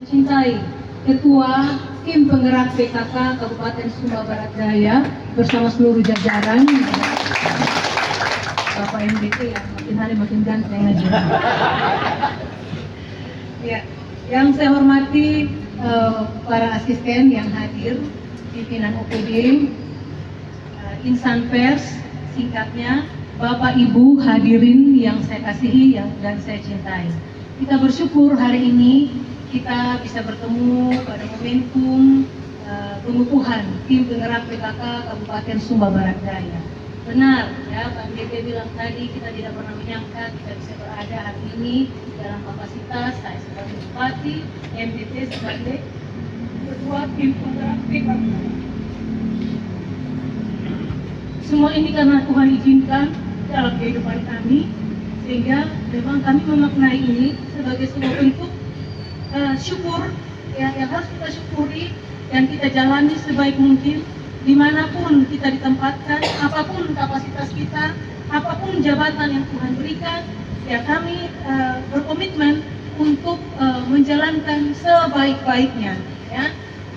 Cintai, Ketua Tim Penggerak PKK Kabupaten Sumba Barat Daya bersama seluruh jajaran. Bapak MDT yang makin hari makin ganteng aja. Ya, yang saya hormati para asisten yang hadir, pimpinan OPD, insan pers, singkatnya, Bapak Ibu hadirin yang saya kasihi dan saya cintai. Kita bersyukur hari ini kita bisa bertemu pada momentum pengukuhan tim penggerak PKK Kabupaten Sumba Barat Daya. Benar, ya Pak MDT bilang tadi kita tidak pernah menyangka kita bisa berada hari ini dalam kapasitas saya sebagai Bupati, MDT sebagai Ketua Tim Penggerak PKK. Semua ini karena Tuhan izinkan dalam kehidupan kami, sehingga memang kami memaknai ini sebagai sebuah bentuk syukur ya, yang harus kita syukuri dan kita jalani sebaik mungkin dimanapun kita ditempatkan, apapun kapasitas kita, apapun jabatan yang Tuhan berikan, ya kami berkomitmen untuk menjalankan sebaik-baiknya, ya,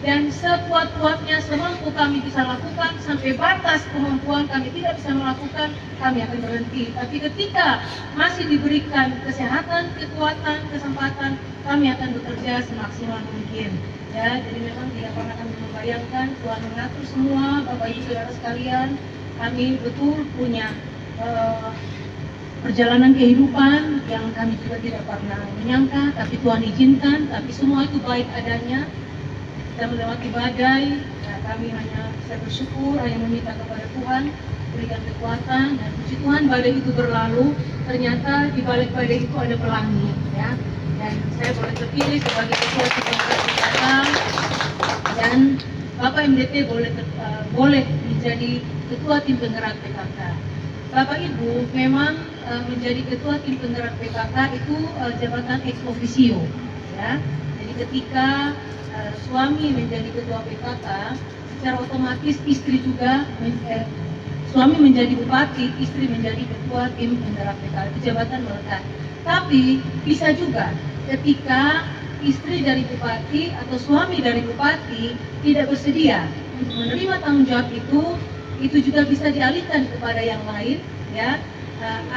dan sekuat-kuatnya semampu kami bisa lakukan. Sampai batas kemampuan kami tidak bisa melakukan, kami akan berhenti. Tapi ketika masih diberikan kesehatan, kekuatan, kesempatan, kami akan bekerja semaksimal mungkin. Ya, jadi memang tidak pernah kami membayangkan Tuhan mengatur semua, Bapak Ibu Saudara sekalian. Kami betul punya perjalanan kehidupan yang kami juga tidak pernah menyangka, tapi Tuhan izinkan, tapi semua itu baik adanya. Kita melewati badai, ya, kami hanya bisa bersyukur, hanya meminta kepada Tuhan berikan kekuatan, dan puji Tuhan badai itu berlalu. Ternyata di balik badai itu ada pelangi, ya. Dan saya boleh terpilih sebagai Ketua Tim Penggerak PKK, dan Bapak MDT boleh menjadi Ketua Tim Penggerak PKK. Bapak Ibu memang menjadi Ketua Tim Penggerak PKK itu jabatan ex officio, ya. Jadi ketika suami menjadi Ketua PKK, secara otomatis istri juga suami menjadi bupati, istri menjadi Ketua Tim Penggerak PKK, itu jabatan melekat. Tapi bisa juga ketika istri dari bupati atau suami dari bupati tidak bersedia untuk menerima tanggung jawab itu juga bisa dialihkan kepada yang lain, ya,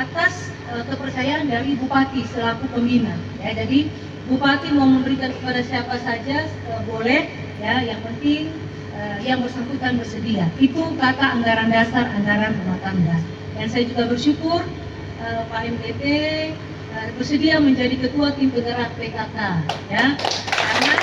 atas kepercayaan dari bupati selaku pembina, ya. Jadi bupati mau memberikan kepada siapa saja boleh, ya, yang penting yang bersangkutan bersedia. Itu kata anggaran dasar anggaran rumah tangga. Dan saya juga bersyukur Pak MDT bersedia menjadi Ketua Tim Penggerak PKK, ya. Karena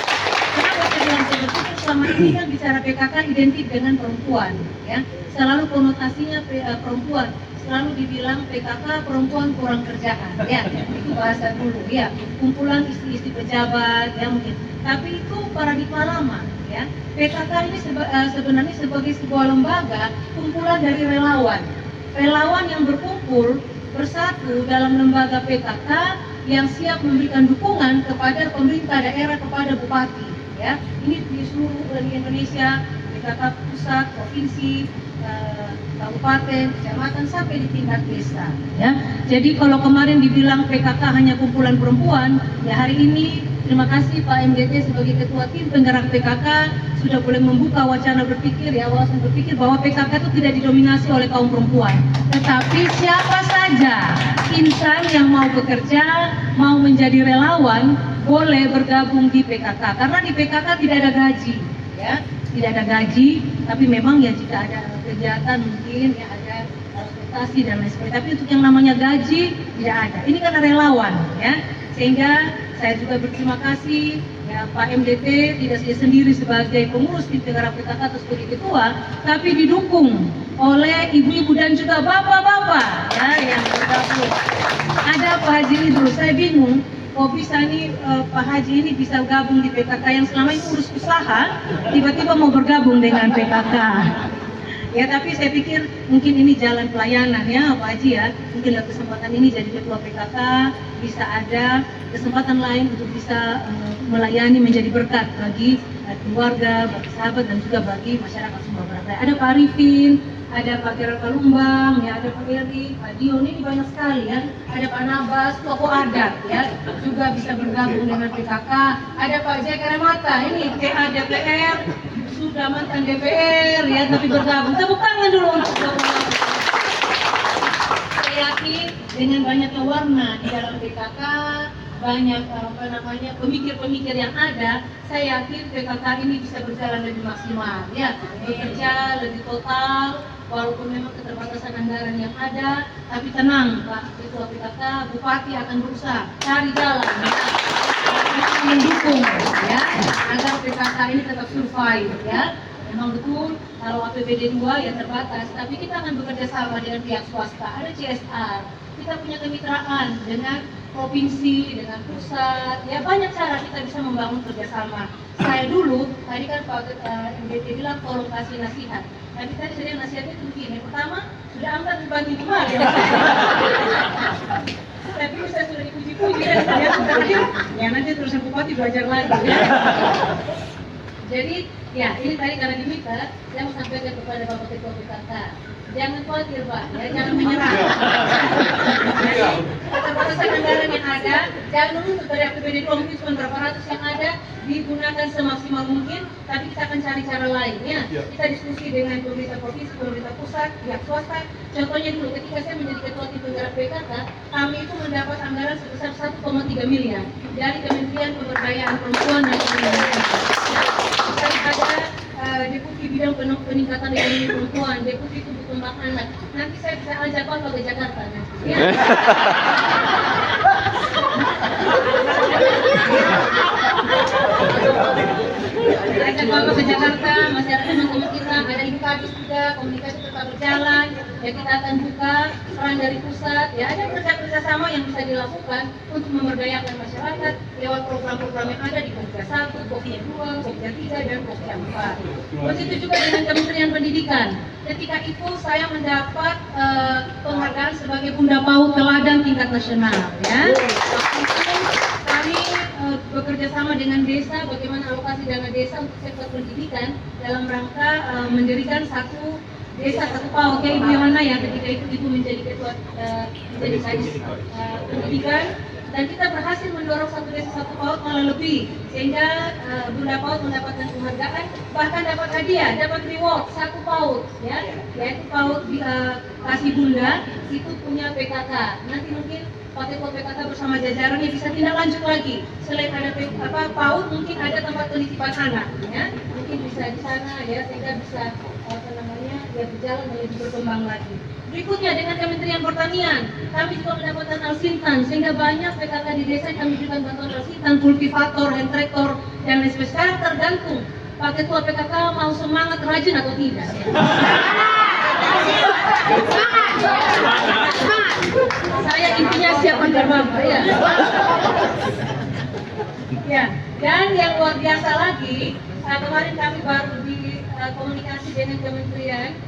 kenapa saya bilang saya bersyukur, selama ini kan bicara PKK identik dengan perempuan, ya. Selalu konotasinya perempuan, selalu dibilang PKK perempuan kurang kerjaan, ya. Itu bahasa dulu, ya. Kumpulan istri-istri pejabat, ya mungkin. Tapi itu paradigma lama, ya. PKK ini sebenarnya sebagai sebuah lembaga kumpulan dari relawan yang berkumpul bersatu dalam lembaga PKK yang siap memberikan dukungan kepada pemerintah daerah, kepada bupati, ya. Ini di seluruh Indonesia, PKK pusat, provinsi, kabupaten, kecamatan, sampai di tingkat desa, ya. Jadi kalau kemarin dibilang PKK hanya kumpulan perempuan, ya hari ini terima kasih Pak MDT sebagai Ketua Tim Penggerak PKK sudah boleh membuka wacana berpikir, ya, wawasan berpikir bahwa PKK itu tidak didominasi oleh kaum perempuan, tetapi siapa saja insan yang mau bekerja, mau menjadi relawan, boleh bergabung di PKK. Karena di PKK tidak ada gaji, ya, tidak ada gaji, tapi memang ya jika ada kegiatan mungkin ya ada transportasi dan lain sebagainya. Tapi untuk yang namanya gaji tidak ada. Ini karena relawan, ya, sehingga saya juga berterima kasih, ya, Pak MDT tidak saja sendiri sebagai pengurus Tim Penggerak PKK atau sebagai ketua, tapi didukung oleh ibu-ibu dan juga bapak-bapak, ya, yang bergabung. Ada Pak Haji Idrus, saya bingung kok bisa nih Pak Haji ini bisa gabung di PKK yang selama ini urus usaha, tiba-tiba mau bergabung dengan PKK. Ya, tapi saya pikir mungkin ini jalan pelayanan, ya Pak Haji, ya. Mungkin dalam kesempatan ini jadi ketua PKK bisa ada kesempatan lain untuk bisa melayani, menjadi berkat bagi keluarga, bagi sahabat, dan juga bagi masyarakat Sumba Barat Daya. Ada Pak Arifin, ada Pak Kira Kalumbang, ya ada Pak Eri, Pak Dion, ini banyak sekali ya. Ada Pak Nabas, tokoh adat ya, juga bisa bergabung dengan PKK. Ada Pak Jaya Mata, ini TA DPR, sudah mantan DPR ya, tapi bergabung. Tepuk tangan dulu untuk bapak. Saya yakin dengan banyaknya warna di dalam PKK, banyak pemikir-pemikir yang ada, saya yakin PKK ini bisa berjalan lebih maksimal ya, bekerja lebih total walaupun memang keterbatasan anggaran yang ada, tapi tenang Pak Ketua PKK, Bupati akan berusaha cari jalan ya, mendukung ya agar PKK ini tetap survive ya. Memang betul kalau APBD 2 ya terbatas, tapi kita akan bekerja sama dengan pihak swasta, ada CSR, kita punya kemitraan dengan provinsi, dengan pusat, ya banyak cara kita bisa membangun kerjasama. Saya dulu, tadi kan Pak MDT bilang tolong kasih nasihat, tapi tadi saya nasihatnya itu begini, pertama, sudah angkat beban di rumah ya. Tapi saya sudah dipuji-puji dan saya terakhir, ya nanti terus bupati belajar lagi ya. Jadi, ya ini tadi karena diminta, saya mau sampaikan kepada Bapak Ketua PKK, jangan khawatir Pak, ya jangan menyerah. Keterbatasan anggaran yang ada, jangan menuntut dari APBD 2 mungkin cuma berapa ratus yang ada, digunakan semaksimal mungkin, tapi kita akan cari cara lain ya. Kita diskusi dengan pemerintah provinsi, pemerintah pusat, pihak swasta. Contohnya dulu, ketika saya menjadi ketua tim penggerak PKK, kami itu mendapat anggaran sebesar 1,3 miliar dari Kementerian Pemberdayaan Perempuan dan Perlindungan. Ada deputi bidang peningkatan ekonomi perempuan, deputi tumbuh kembang anak. Nanti saya bisa ajak Bapak ke Jakarta nanti. Ya. Ajak Bapak ke Jakarta, masih ada teman-teman kita, ada Ibu Kadis juga, komunikasi tetap berjalan. Ya kita akan buka peran dari pusat. Ya ada kerja sama yang bisa dilakukan untuk memberdayakan masyarakat lewat program-program yang ada di Pokja 1, Pokja 2, Pokja 3, dan Pokja 4. Begitu juga dengan Kementerian Pendidikan. Ketika itu saya mendapat penghargaan sebagai Bunda PAUD Teladan tingkat nasional. Ya. Kami bekerja sama dengan desa, bagaimana alokasi dana desa untuk sektor pendidikan dalam rangka mendirikan satu desa satu PAUD. Ya Ibu Yohana ya ketika itu menjadi ketua menjadi kadis pendidikan, dan kita berhasil mendorong satu desa satu PAUD malah lebih, sehingga Bunda PAUD mendapatkan penghargaan, bahkan dapat hadiah, dapat reward satu PAUD ya, yaitu PAUD kasih Bunda itu punya PKK. Nanti mungkin Pak Ketua PKK bersama jajarannya bisa tindak lanjut lagi. Selain ada PAUD, mungkin ada tempat penitipan anak, ya, mungkin bisa di sana ya, sehingga bisa ya berjalan dan lebih berkembang lagi. Berikutnya dengan Kementerian Pertanian, kami juga mendapatkan alsintan, sehingga banyak PKK di desa kami berikan bantuan alsintan, kultivator, hand traktor, dan lain sebagainya. Sekarang tergantung Pak Ketua PKK mau semangat rajin atau tidak. Saya intinya siap antar Bapak ya. Ya, dan yang luar biasa lagi, kemarin kami baru di komunikasi dengan Kementerian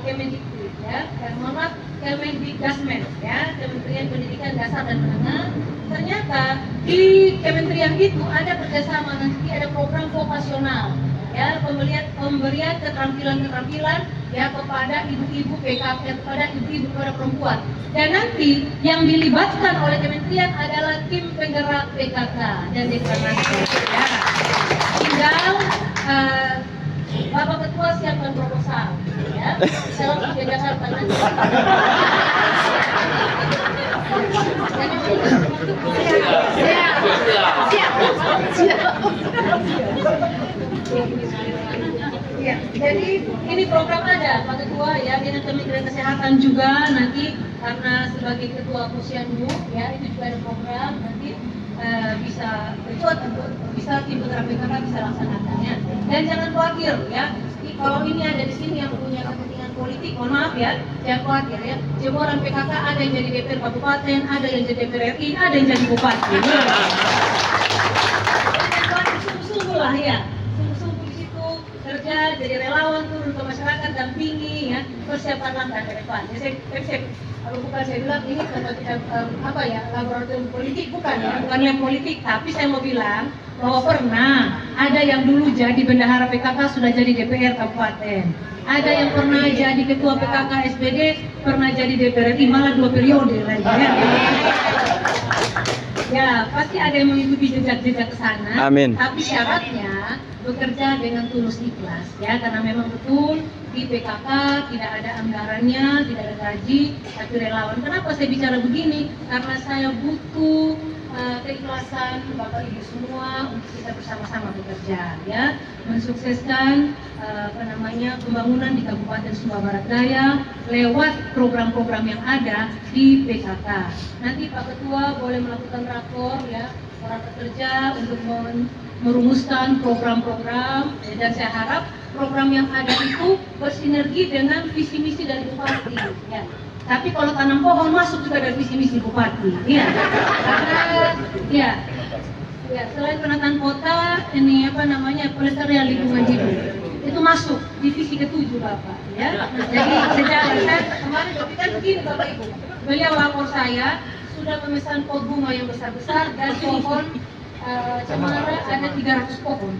Kemendikbud ya, mohon maaf Kemendikdasmen ya, Kementerian Pendidikan Dasar dan Menengah. Ternyata di kementerian itu ada kerjasama, nanti ada program vokasional ya, pemberian keterampilan ya kepada ibu-ibu PKK, kepada ibu-ibu kepada perempuan. Dan nanti yang dilibatkan oleh kementerian adalah tim penggerak PKK dan deklarasi ya. Tinggal Bapak Ketua siapkan proposal ya. Saya langsung ke Jakarta nanti. Ya, jadi ini program ada Pak Ketua ya, dengan Kementerian Kesehatan juga nanti karena sebagai Ketua Posyandu ya, itu juga ada program nanti bisa tim penggerak PKK bisa laksanakannya. Dan jangan khawatir ya, kalau ini ada di sini yang punya kepentingan politik, mohon maaf ya, jangan khawatir ya. Jeboran PKK ada yang jadi DPR kabupaten, ada yang jadi DPR RI, ada yang jadi bupati. Sungguh-sungguh lah ya, sungguh-sungguh di situ kerja jadi relawan, turun ke masyarakat, dampingi ya, persiapan langkah ke depan. Ya, kalau bukan saya bilang ini laboratorium politik, bukan ya, bukan lab politik, tapi saya mau bilang bahwa pernah ada yang dulu jadi bendahara PKK sudah jadi DPR kabupaten, ada yang pernah jadi ketua PKK SPD, pernah jadi DPR RI malah 2 periode lagi ya. Ya, pasti ada yang mengikuti jejak-jejak ke sana. Amin. Tapi syaratnya bekerja dengan tulus ikhlas ya, karena memang betul di PKK tidak ada anggarannya, tidak ada gaji, tapi relawan. Kenapa saya bicara begini? Karena saya butuh keikhlasan Bapak Ibu semua untuk kita bersama-sama bekerja ya, mensukseskan pembangunan di Kabupaten Sumba Barat Daya lewat program-program yang ada di PKK. Nanti Pak Ketua boleh melakukan rapor ya, para pekerja untuk merumuskan program-program dan saya harap program yang ada itu bersinergi dengan visi misi dari Bupati ya. Tapi kalau tanam pohon masuk juga dari visi misi Bupati ya. Karena ya selain penataan kota ini pelestarian lingkungan hidup itu masuk di visi ke-7 Bapak ya. Jadi sejak saya kemarin kan begini Bapak Ibu, beliau lapor saya sudah memesan pot bunga yang besar-besar dan pohon cemara ada 300 pohon.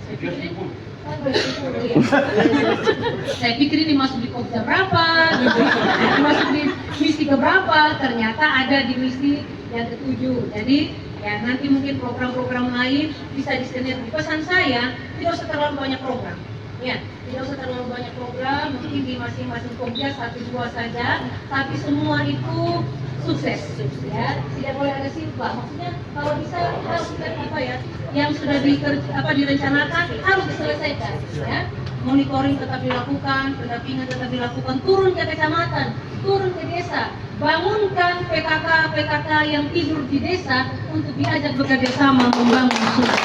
Saya pikir ini masuk di kota berapa, masuk di misi keberapa, ternyata ada di misi yang ke-7. Jadi ya nanti mungkin program-program lain bisa disinergi. Pesan saya tidak usah terlalu banyak program. Ya, tidak usah terlalu banyak program, mungkin di masing-masing Pogja 1-2 saja, tapi semua itu sukses ya. Tidak boleh ada silpa. Maksudnya kalau bisa harus yang sudah direncanakan harus diselesaikan ya. Monitoring tetap dilakukan, pendampingan tetap dilakukan, turun ke kecamatan, turun ke desa, bangunkan PKK yang tidur di desa untuk diajak bekerja sama membangun Sumba.